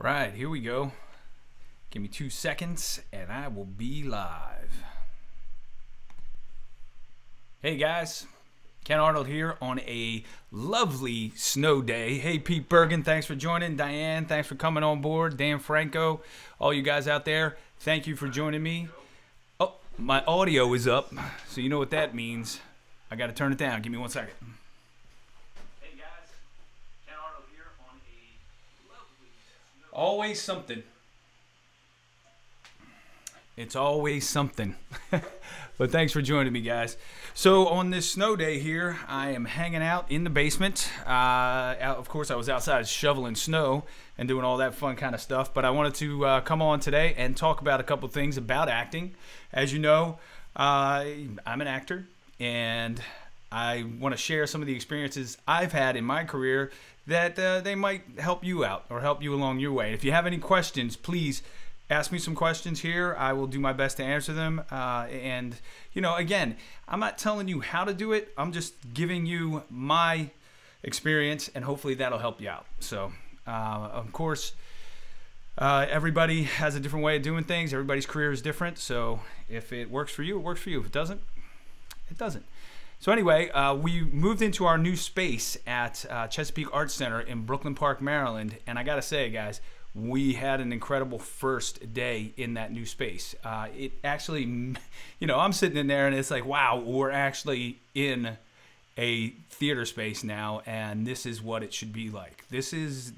Right, here we go. Give me 2 seconds and I will be live. Hey guys, Ken Arnold here on a lovely snow day. Hey Pete Bergen, thanks for joining. Diane, thanks for coming on board. Dan Franco, all you guys out there, thank you for joining me. Oh, my audio is up, so you know what that means. I gotta turn it down. Give me 1 second. Hey guys, Ken Arnold here on a lovely snow. Always something. It's always something. But thanks for joining me, guys. So on this snow day here, I am hanging out in the basement. Of course, I was outside shoveling snow and doing all that fun kind of stuff. But I wanted to come on today and talk about a couple things about acting. As you know, I'm an actor, and I want to share some of the experiences I've had in my career that they might help you out or help you along your way. If you have any questions, please ask me some questions here. I will do my best to answer them. And, you know, again, I'm not telling you how to do it. I'm just giving you my experience, and hopefully that'll help you out. So, of course, everybody has a different way of doing things. Everybody's career is different. So if it works for you, it works for you. If it doesn't, it doesn't. So anyway, we moved into our new space at Chesapeake Arts Center in Brooklyn Park, Maryland. And I got to say, guys, we had an incredible first day in that new space. It actually, you know, I'm sitting in there and it's like, wow, we're actually in a theater space now, and this is what it should be like. This is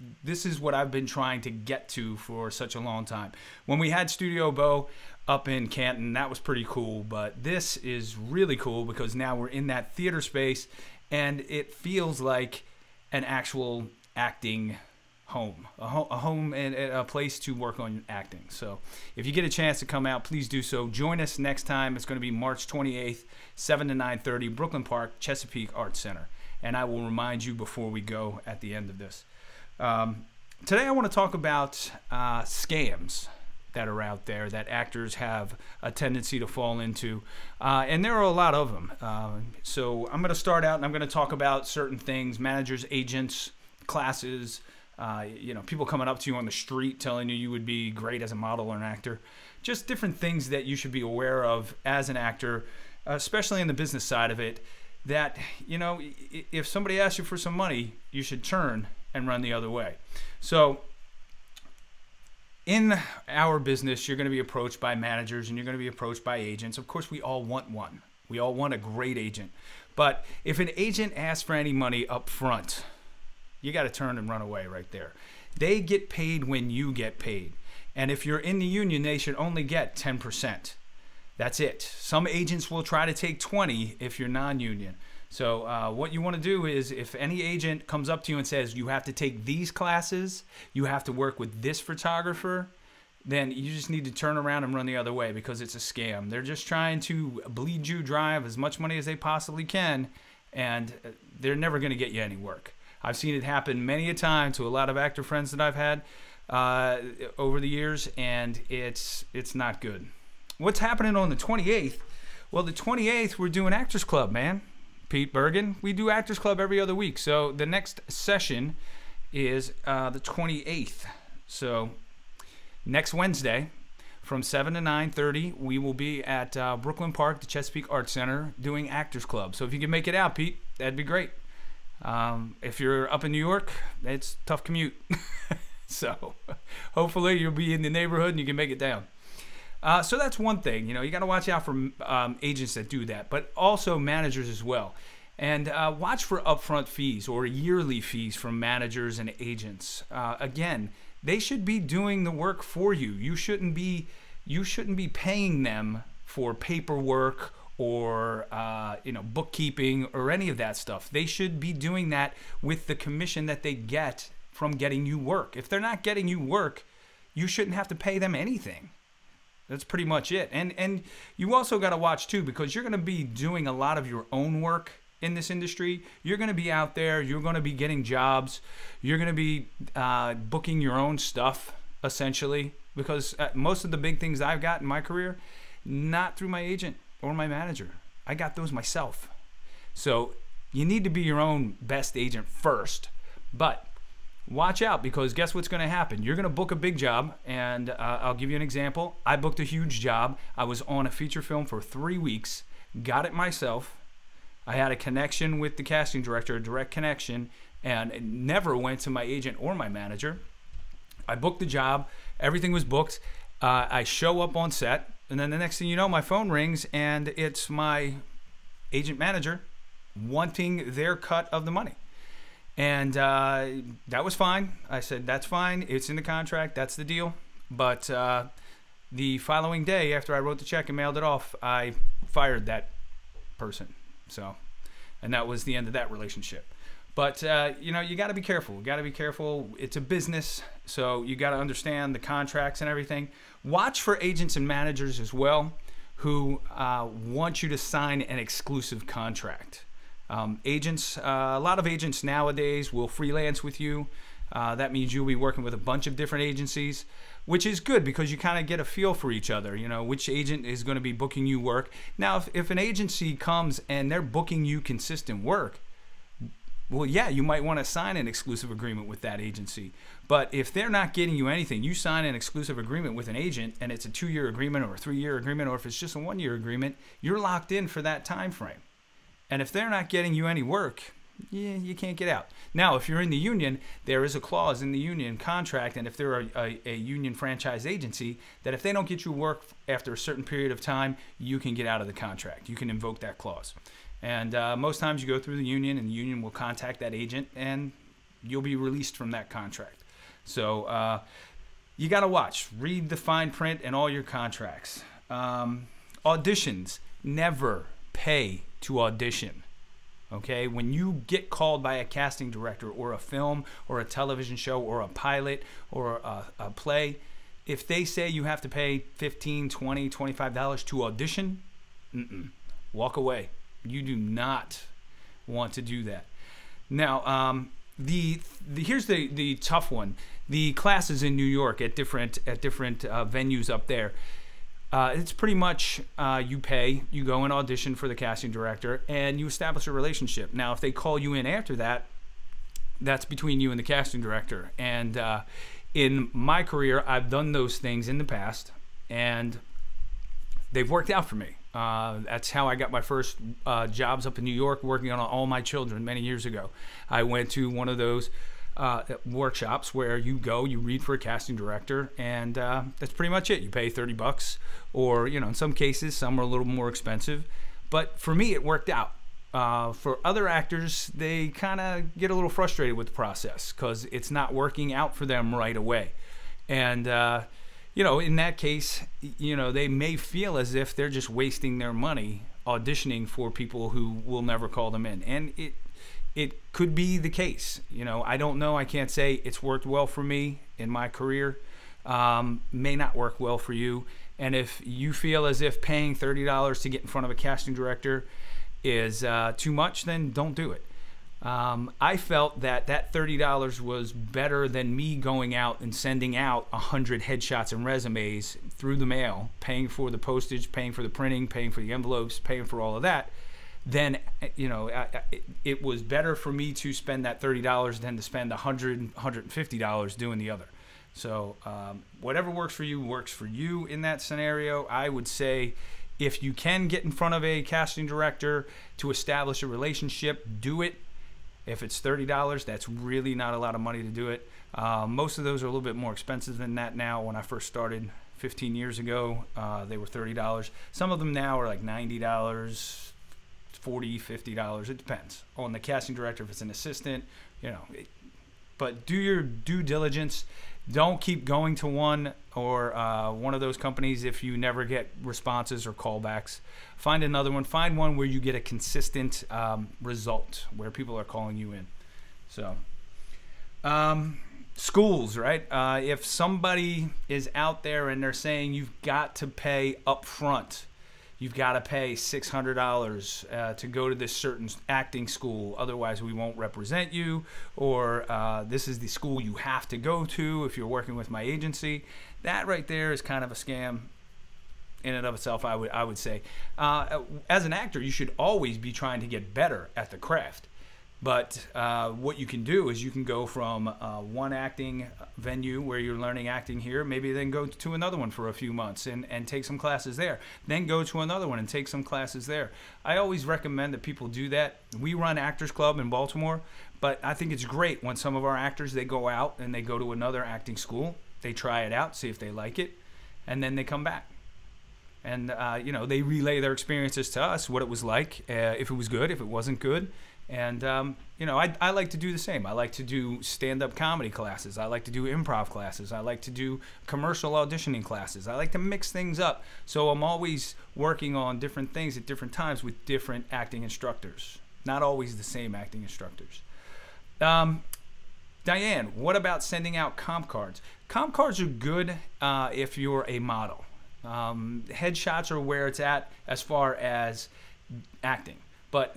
what I've been trying to get to for such a long time. When we had Studio Bo up in Canton, that was pretty cool, but this is really cool because now we're in that theater space and it feels like an actual acting home, a home and a place to work on acting. So if you get a chance to come out, please do so. Join us next time. It's going to be March 28th, 7 to 9:30, Brooklyn Park, Chesapeake Arts Center. And I will remind you before we go at the end of this. Today I want to talk about scams that are out there that actors have a tendency to fall into. And there are a lot of them. So I'm going to start out and I'm going to talk about certain things: managers, agents, classes, you know, people coming up to you on the street telling you would be great as a model or an actor. Just different things that you should be aware of as an actor, especially in the business side of it, that, you know, if somebody asks you for some money, you should turn and run the other way. So in our business, you're going to be approached by managers and you're going to be approached by agents. Of course, we all want one. We all want a great agent. But if an agent asks for any money up front, you got to turn and run away right there. They get paid when you get paid. And if you're in the union, they should only get 10%. That's it. Some agents will try to take 20 if you're non-union. So what you want to do is, if any agent comes up to you and says, you have to take these classes, you have to work with this photographer, then you just need to turn around and run the other way, because it's a scam. They're just trying to bleed you dry of as much money as they possibly can, and they're never going to get you any work. I've seen it happen many a time to a lot of actor friends that I've had over the years, and it's not good. What's happening on the 28th? Well, the 28th, we're doing Actors Club, man. Pete Bergen. We do Actors Club every other week. So the next session is the 28th. So next Wednesday from 7 to 9:30, we will be at Brooklyn Park, the Chesapeake Arts Center, doing Actors Club. So if you can make it out, Pete, that'd be great. If you're up in New York, it's a tough commute. So hopefully you'll be in the neighborhood and you can make it down. So that's one thing. You know, you got to watch out for agents that do that, but also managers as well. And watch for upfront fees or yearly fees from managers and agents. Again, they should be doing the work for you. You shouldn't be paying them for paperwork or you know, bookkeeping or any of that stuff. They should be doing that with the commission that they get from getting you work. If they're not getting you work, you shouldn't have to pay them anything. That's pretty much it. And you also got to watch too, because you're going to be doing a lot of your own work in this industry. You're going to be out there, you're going to be getting jobs, you're going to be booking your own stuff essentially, because most of the big things I've got in my career, not through my agent or my manager. I got those myself. So you need to be your own best agent first. But watch out, because guess what's going to happen? You're going to book a big job, and I'll give you an example. I booked a huge job. I was on a feature film for 3 weeks, got it myself. I had a connection with the casting director, a direct connection, and it never went to my agent or my manager. I booked the job. Everything was booked. I show up on set, and then the next thing you know, my phone rings, and it's my agent manager wanting their cut of the money. And that was fine. I said, that's fine. It's in the contract. That's the deal. But the following day, after I wrote the check and mailed it off, I fired that person. So, and that was the end of that relationship. But, you know, you got to be careful. You got to be careful. It's a business, so you got to understand the contracts and everything. Watch for agents and managers as well who want you to sign an exclusive contract. Agents, a lot of agents nowadays will freelance with you. That means you'll be working with a bunch of different agencies, which is good because you kind of get a feel for each other, you know, which agent is going to be booking you work. Now, if an agency comes and they're booking you consistent work, well, yeah, you might want to sign an exclusive agreement with that agency. But if they're not getting you anything, you sign an exclusive agreement with an agent and it's a 2-year agreement or a 3-year agreement, or if it's just a 1-year agreement, you're locked in for that time frame. And if they're not getting you any work, yeah, you can't get out. Now, if you're in the union, there is a clause in the union contract, and if they're a union franchise agency, that if they don't get you work after a certain period of time, you can get out of the contract. You can invoke that clause. And most times you go through the union, and the union will contact that agent, and you'll be released from that contract. So you got to watch. Read the fine print in all your contracts. Auditions. Never pay to audition. Okay? When you get called by a casting director or a film or a television show or a pilot or a play, if they say you have to pay $15, $20, $25 to audition, walk away. You do not want to do that. Now, here's the tough one. The classes in New York at different venues up there. It's pretty much you pay, you go and audition for the casting director, and you establish a relationship. Now, if they call you in after that, that's between you and the casting director. And in my career, I've done those things in the past, and they've worked out for me. That's how I got my first jobs up in New York, working on All My Children many years ago. I went to one of those workshops where you go, you read for a casting director, and that's pretty much it. You pay $30, or, you know, in some cases, some are a little more expensive. But for me, it worked out. For other actors, they kind of get a little frustrated with the process because it's not working out for them right away. And you know, in that case, you know, they may feel as if they're just wasting their money auditioning for people who will never call them in. And it could be the case. You know, I don't know. I can't say it's worked well for me in my career. May not work well for you. And if you feel as if paying $30 to get in front of a casting director is too much, then don't do it. I felt that $30 was better than me going out and sending out 100 headshots and resumes through the mail, paying for the postage, paying for the printing, paying for the envelopes, paying for all of that. Then, you know, it was better for me to spend that $30 than to spend $100, $150 doing the other. So whatever works for you in that scenario. I would say if you can get in front of a casting director to establish a relationship, do it. If it's $30, that's really not a lot of money to do it. Most of those are a little bit more expensive than that now. When I first started 15 years ago, they were $30. Some of them now are like $90, $40, $50. It depends on the casting director. If it's an assistant, you know. But do your due diligence. Don't keep going to one or one of those companies if you never get responses or callbacks. Find another one. Find one where you get a consistent result, where people are calling you in. So, schools, right? If somebody is out there and they're saying you've got to pay up front, you've got to pay $600 to go to this certain acting school, otherwise we won't represent you, or this is the school you have to go to if you're working with my agency. That right there is kind of a scam in and of itself, I would say. As an actor, you should always be trying to get better at the craft. But what you can do is you can go from one acting venue where you're learning acting here, maybe then go to another one for a few months and take some classes there. Then go to another one and take some classes there. I always recommend that people do that. We run Actors Club in Baltimore, but I think it's great when some of our actors, they go out and they go to another acting school. They try it out, see if they like it, and then they come back. And, you know, they relay their experiences to us, what it was like, if it was good, if it wasn't good. And, you know, I like to do the same. I like to do stand-up comedy classes. I like to do improv classes. I like to do commercial auditioning classes. I like to mix things up. So I'm always working on different things at different times with different acting instructors. Not always the same acting instructors. Diane, what about sending out comp cards? Comp cards are good if you're a model. Headshots are where it's at as far as acting. But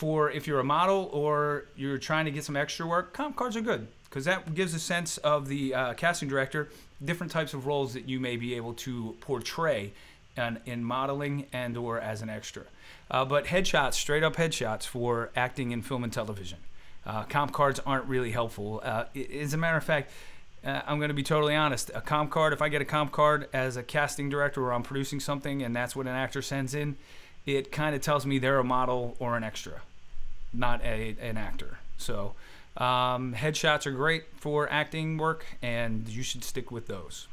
if you're a model or you're trying to get some extra work, comp cards are good because that gives a sense of the casting director different types of roles that you may be able to portray in modeling and or as an extra. But headshots, straight up headshots for acting in film and television. Comp cards aren't really helpful. As a matter of fact, I'm going to be totally honest. A comp card, if I get a comp card as a casting director or I'm producing something and that's what an actor sends in, it kind of tells me they're a model or an extra, not an actor. So headshots are great for acting work, and you should stick with those.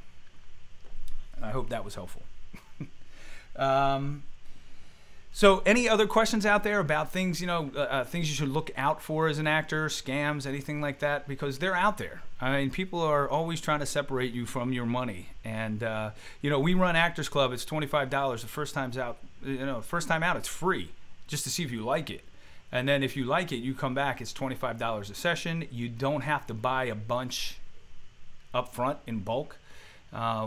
I hope that was helpful. So any other questions out there about things, you know, things you should look out for as an actor, scams, anything like that? Because they're out there. I mean, people are always trying to separate you from your money. And, you know, we run Actors Club. It's $25. The first time out, it's free just to see if you like it. And then if you like it, you come back, it's $25 a session. You don't have to buy a bunch up front in bulk.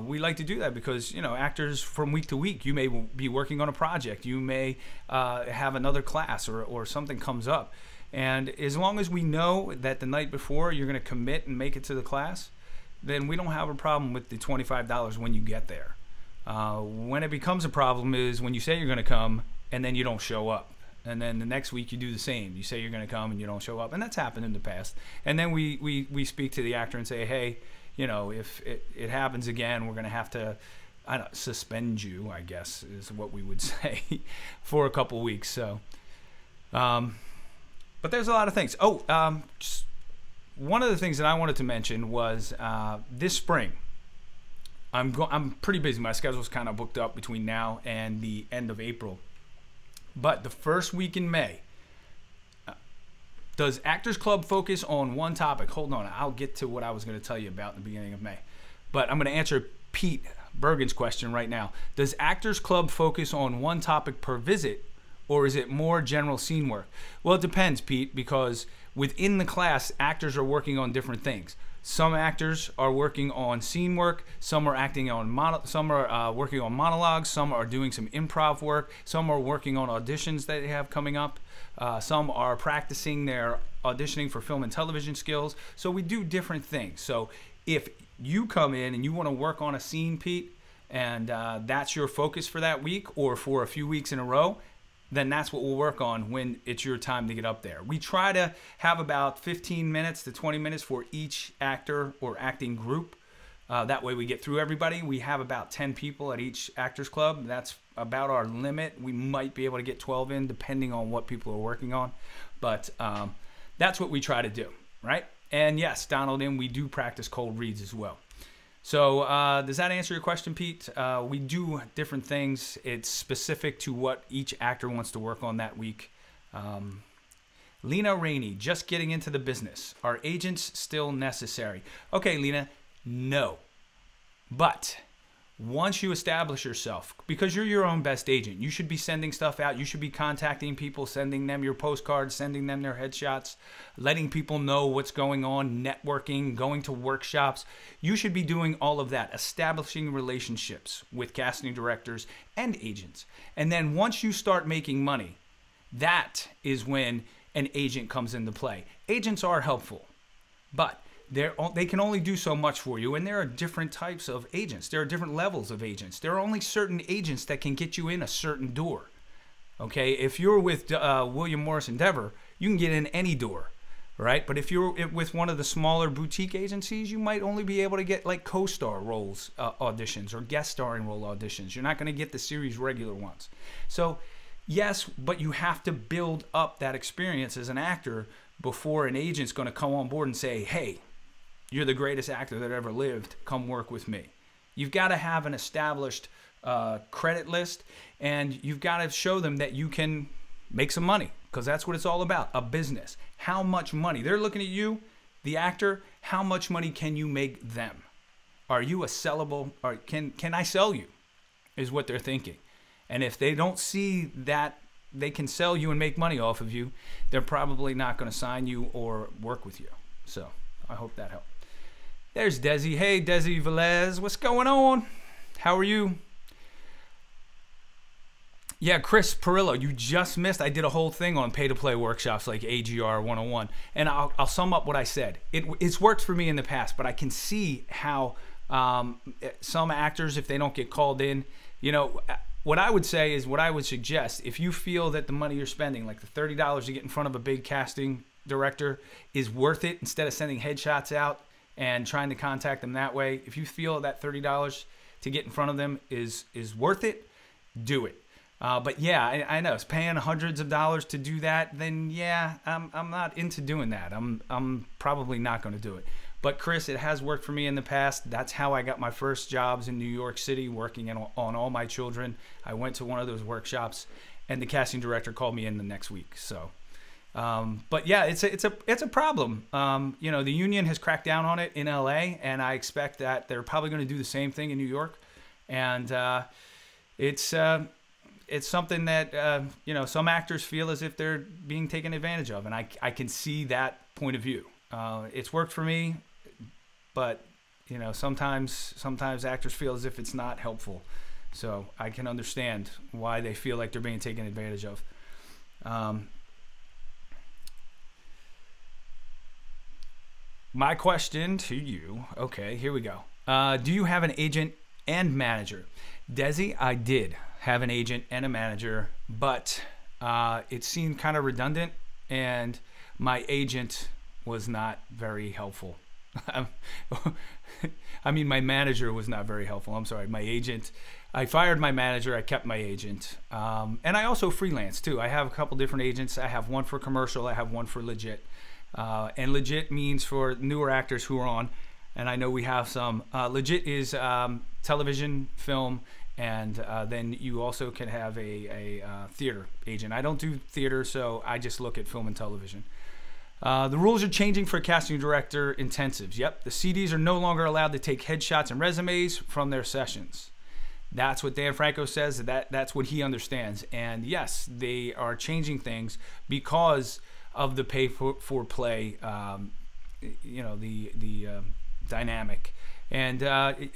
We like to do that because, you know, actors from week to week, you may be working on a project, you may have another class or something comes up. And as long as we know that the night before you're going to commit and make it to the class, then we don't have a problem with the $25 when you get there. When it becomes a problem is when you say you're going to come and then you don't show up. And then the next week you do the same. You say you're going to come and you don't show up. And that's happened in the past. And then we speak to the actor and say, hey, you know, if it happens again, we're going to have to suspend you, I guess, is what we would say, for a couple weeks. So, but there's a lot of things. Just one of the things that I wanted to mention was this spring, I'm pretty busy. My schedule's kind of booked up between now and the end of April. But the first week in May, does Actors Club focus on one topic? Hold on, I'll get to what I was going to tell you about in the beginning of May. But I'm going to answer Pete Bergen's question right now. Does Actors Club focus on one topic per visit, or is it more general scene work? Well, it depends, Pete, because within the class, actors are working on different things. Some actors are working on scene work. Some are working on monologues. Some are doing some improv work. Some are working on auditions that they have coming up. Some are practicing their auditioning for film and television skills. So we do different things. So if you come in and you want to work on a scene, Pete, and that's your focus for that week or for a few weeks in a row, then that's what we'll work on when it's your time to get up there. We try to have about 15 minutes to 20 minutes for each actor or acting group. That way we get through everybody. We have about 10 people at each Actors Club. That's about our limit. We might be able to get 12 in depending on what people are working on. But that's what we try to do, right? And yes, Donald, we do practice cold reads as well. So does that answer your question, Pete? We do different things. It's specific to what each actor wants to work on that week. Lena Rainey, just getting into the business. Are agents still necessary? Okay, Lena, no. But once you establish yourself, because you're your own best agent, you should be sending stuff out. You should be contacting people, sending them your postcards, sending them their headshots, letting people know what's going on, networking, going to workshops. You should be doing all of that, establishing relationships with casting directors and agents. And then once you start making money, that is when an agent comes into play. Agents are helpful, but they can only do so much for you, and there are different types of agents. There are different levels of agents. There are only certain agents that can get you in a certain door. Okay, if you're with William Morris Endeavor, you can get in any door. right? But if you're with one of the smaller boutique agencies, you might only be able to get like co-star roles auditions or guest starring role auditions. You're not going to get the series regular ones. So yes, but you have to build up that experience as an actor before an agent's going to come on board and say, hey, you're the greatest actor that ever lived, come work with me. You've got to have an established credit list, and you've got to show them that you can make some money, because that's what it's all about, a business. How much money? They're looking at you, the actor, how much money can you make them? Are you a sellable, or can I sell you, is what they're thinking. And if they don't see that they can sell you and make money off of you, they're probably not going to sign you or work with you. So I hope that helped. There's Desi. Hey, Desi Velez, what's going on? How are you? Yeah, Chris Perillo, you just missed. I did a whole thing on pay-to-play workshops like AGR 101, and I'll sum up what I said. It's worked for me in the past, but I can see how some actors, if they don't get called in, you know, what I would say is, what I would suggest, if you feel that the money you're spending, like the $30 to get in front of a big casting director, is worth it instead of sending headshots out and trying to contact them that way, if you feel that $30 to get in front of them is worth it, do it. But yeah, I know it's paying hundreds of dollars to do that. Then yeah, I'm not into doing that. I'm probably not going to do it. But Chris, it has worked for me in the past. That's how I got my first jobs in New York City, working on All My Children. I went to one of those workshops, and the casting director called me in the next week. So, but yeah, it's a problem. You know, the union has cracked down on it in LA, and I expect that they're probably going to do the same thing in New York. And it's something that you know, some actors feel as if they're being taken advantage of, and I can see that point of view. It's worked for me, but you know, sometimes actors feel as if it's not helpful. So I can understand why they feel like they're being taken advantage of. My question to you, okay, here we go. Do you have an agent and manager? Desi, I did have an agent and a manager, but it seemed kind of redundant, and my agent was not very helpful. I mean, my manager was not very helpful. I'm sorry. My agent, I fired my manager. I kept my agent. And I also freelance too. I have a couple different agents. I have one for commercial. I have one for legit. And legit means for newer actors who are on. And I know we have some. Legit is television, film, and then you also can have a theater agent. I don't do theater, so I just look at film and television. The rules are changing for casting director intensives. Yep, the CDs are no longer allowed to take headshots and resumes from their sessions. That's what Dan Franco says. That's what he understands. And yes, they are changing things because of the pay for play, you know, the dynamic. And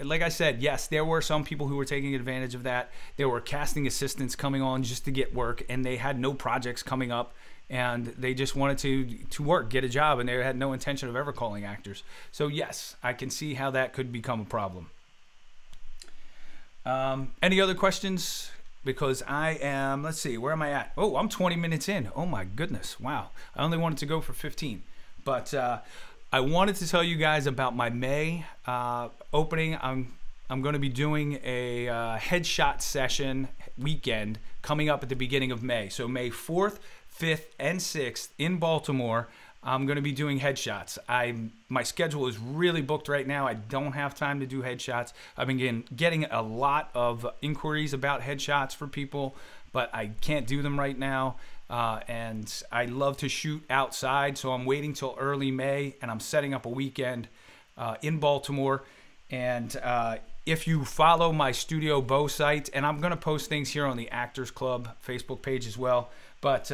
like I said, yes, there were some people who were taking advantage of that. There were casting assistants coming on just to get work, and they had no projects coming up, and they just wanted to work, get a job, and they had no intention of ever calling actors. So yes, I can see how that could become a problem. Any other questions? Because I am, let's see, where am I at? Oh, I'm 20 minutes in. Oh my goodness, wow. I only wanted to go for 15. But I wanted to tell you guys about my May opening. I'm going to be doing a headshot session weekend coming up at the beginning of May. So May 4th, 5th, and 6th in Baltimore. I'm going to be doing headshots. My schedule is really booked right now. I don't have time to do headshots. I've been getting a lot of inquiries about headshots for people, but I can't do them right now. And I love to shoot outside, so I'm waiting till early May, and I'm setting up a weekend in Baltimore. And if you follow my Studio Bow site, and I'm going to post things here on the Actors Club Facebook page as well, but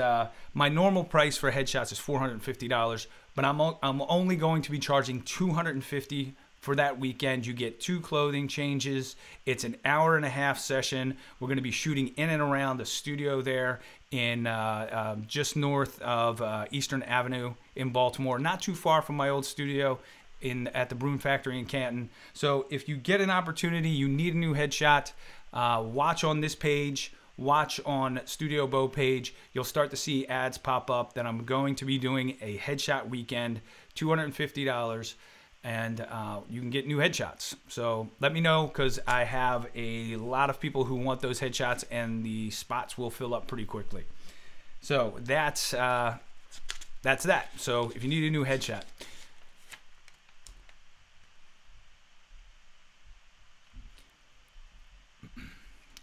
my normal price for headshots is $450, but I'm only going to be charging $250 for that weekend. You get 2 clothing changes. It's an hour-and-a-half session. We're going to be shooting in and around the studio there in just north of Eastern Avenue in Baltimore, not too far from my old studio at the Broom Factory in Canton. So if you get an opportunity, you need a new headshot, watch on this page watch on Studio Bow page, you'll start to see ads pop up that I'm going to be doing a headshot weekend, $250, and you can get new headshots. So let me know, because I have a lot of people who want those headshots, and the spots will fill up pretty quickly. So that's that. So if you need a new headshot.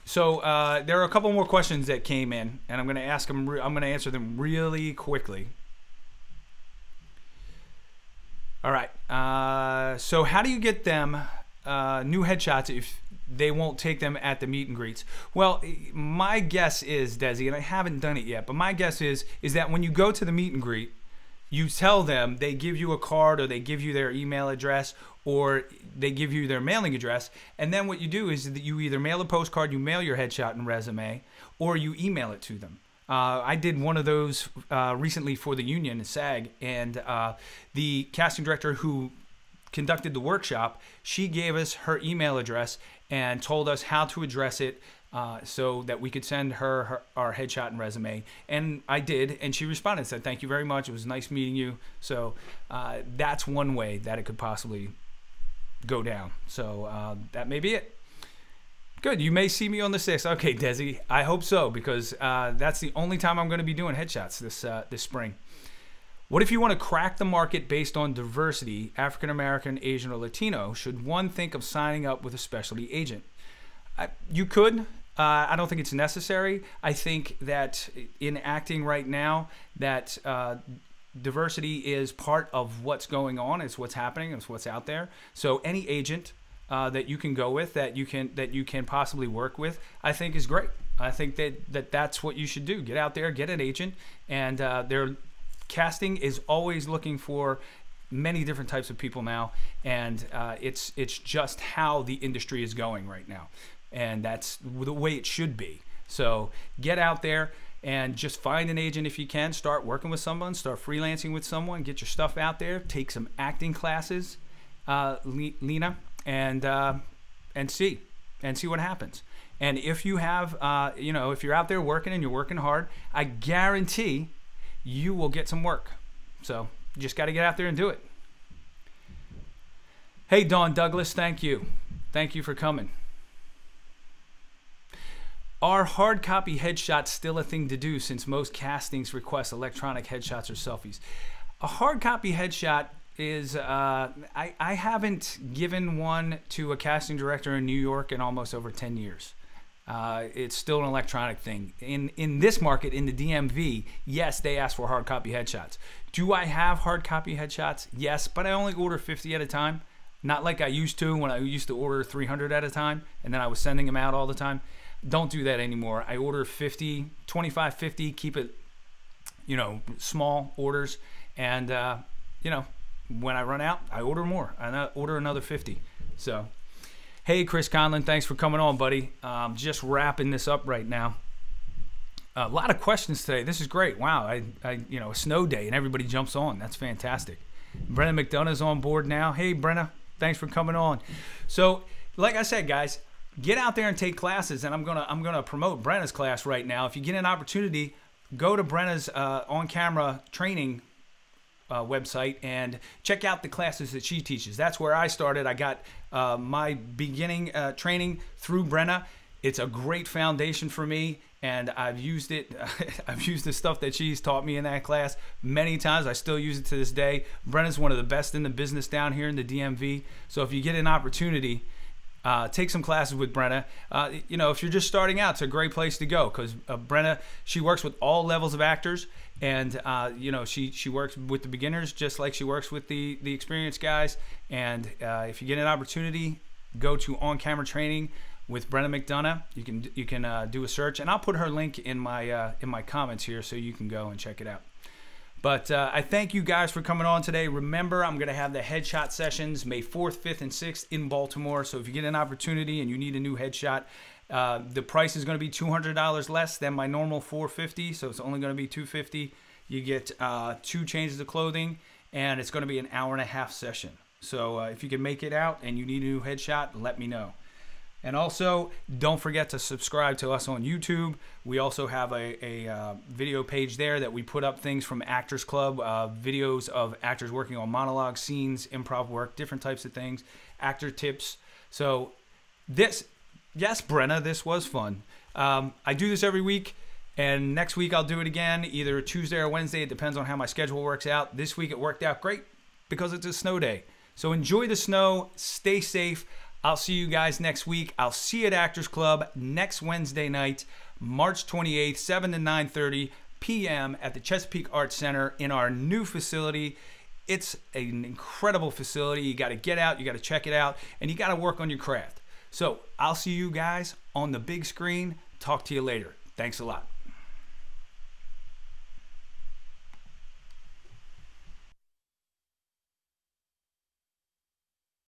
So there are a couple more questions that came in, and I'm going to ask them. I'm going to answer them really quickly. All right. So how do you get them new headshots if they won't take them at the meet and greets? Well, my guess is, Desi, and I haven't done it yet, but my guess is that when you go to the meet and greet, you tell them, they give you a card, or they give you their email address, or they give you their mailing address, and then what you do is that you either mail a postcard, you mail your headshot and resume, or you email it to them. I did one of those recently for the union, SAG, and the casting director who conducted the workshop, she gave us her email address and told us how to address it so that we could send her our headshot and resume. And I did, and she responded and said, "Thank you very much. It was nice meeting you." So that's one way that it could possibly go down. So that may be it. Good. You may see me on the 6th. Okay, Desi. I hope so, because that's the only time I'm going to be doing headshots this spring. What if you want to crack the market based on diversity, African American, Asian, or Latino? Should one think of signing up with a specialty agent? You could. I don't think it's necessary. I think that in acting right now, that diversity is part of what's going on. It's what's happening. It's what's out there. So any agent that you can go with, that you can possibly work with, I think is great. I think that's what you should do. Get out there, get an agent, and their casting is always looking for many different types of people now, and it's just how the industry is going right now, and that's the way it should be. So get out there and just find an agent if you can. Start working with someone, start freelancing with someone, get your stuff out there, take some acting classes, Lena, and see what happens. And if you have, if you're out there working and you're working hard, I guarantee you will get some work. So you just got to get out there and do it. Hey, Dawn Douglas, thank you. Thank you for coming. Are hard copy headshots still a thing to do, since most castings request electronic headshots or selfies? A hard copy headshot is, I haven't given one to a casting director in New York in almost over 10 years. It's still an electronic thing. In this market, in the DMV, yes, they ask for hard copy headshots. Do I have hard copy headshots? Yes, but I only order 50 at a time. Not like I used to when I used to order 300 at a time, and then I was sending them out all the time. Don't do that anymore. I order 50, 25, 50, keep it, small orders. And, when I run out, I order more. I order another 50. So, hey, Chris Conlon, thanks for coming on, buddy. Just wrapping this up right now. A lot of questions today. This is great. Wow, a snow day and everybody jumps on. That's fantastic. Brenna McDonough's on board now. Hey, Brenna, thanks for coming on. So, like I said, guys, get out there and take classes, and I'm gonna promote Brenna's class right now. If you get an opportunity, go to Brenna's on-camera training website and check out the classes that she teaches. That's where I started. I got my beginning training through Brenna. It's a great foundation for me, and I've used it. I've used the stuff that she's taught me in that class many times. I still use it to this day. Brenna's one of the best in the business down here in the DMV. So if you get an opportunity, take some classes with Brenna. If you're just starting out, it's a great place to go, because Brenna, she works with all levels of actors, and she works with the beginners just like she works with the experienced guys. And if you get an opportunity, go to On Camera Training with Brenna McDonough. You can do a search, and I'll put her link in my comments here so you can go and check it out. But I thank you guys for coming on today. Remember, I'm going to have the headshot sessions May 4th, 5th, and 6th in Baltimore. So if you get an opportunity and you need a new headshot, the price is going to be $200 less than my normal $450. So it's only going to be $250. You get 2 changes of clothing, and it's going to be an hour-and-a-half session. So if you can make it out and you need a new headshot, let me know. And also, don't forget to subscribe to us on YouTube. We also have a video page there that we put up things from Actors Club, videos of actors working on monologue scenes, improv work, different types of things, actor tips. So yes, Brenna, this was fun. I do this every week, and next week I'll do it again, either Tuesday or Wednesday. It depends on how my schedule works out. This week it worked out great because it's a snow day. So enjoy the snow, stay safe. I'll see you guys next week. I'll see you at Actors Club next Wednesday night, March 28th, 7 to 9:30 p.m. at the Chesapeake Arts Center in our new facility. It's an incredible facility. You got to get out, you got to check it out, and you got to work on your craft. So I'll see you guys on the big screen. Talk to you later. Thanks a lot.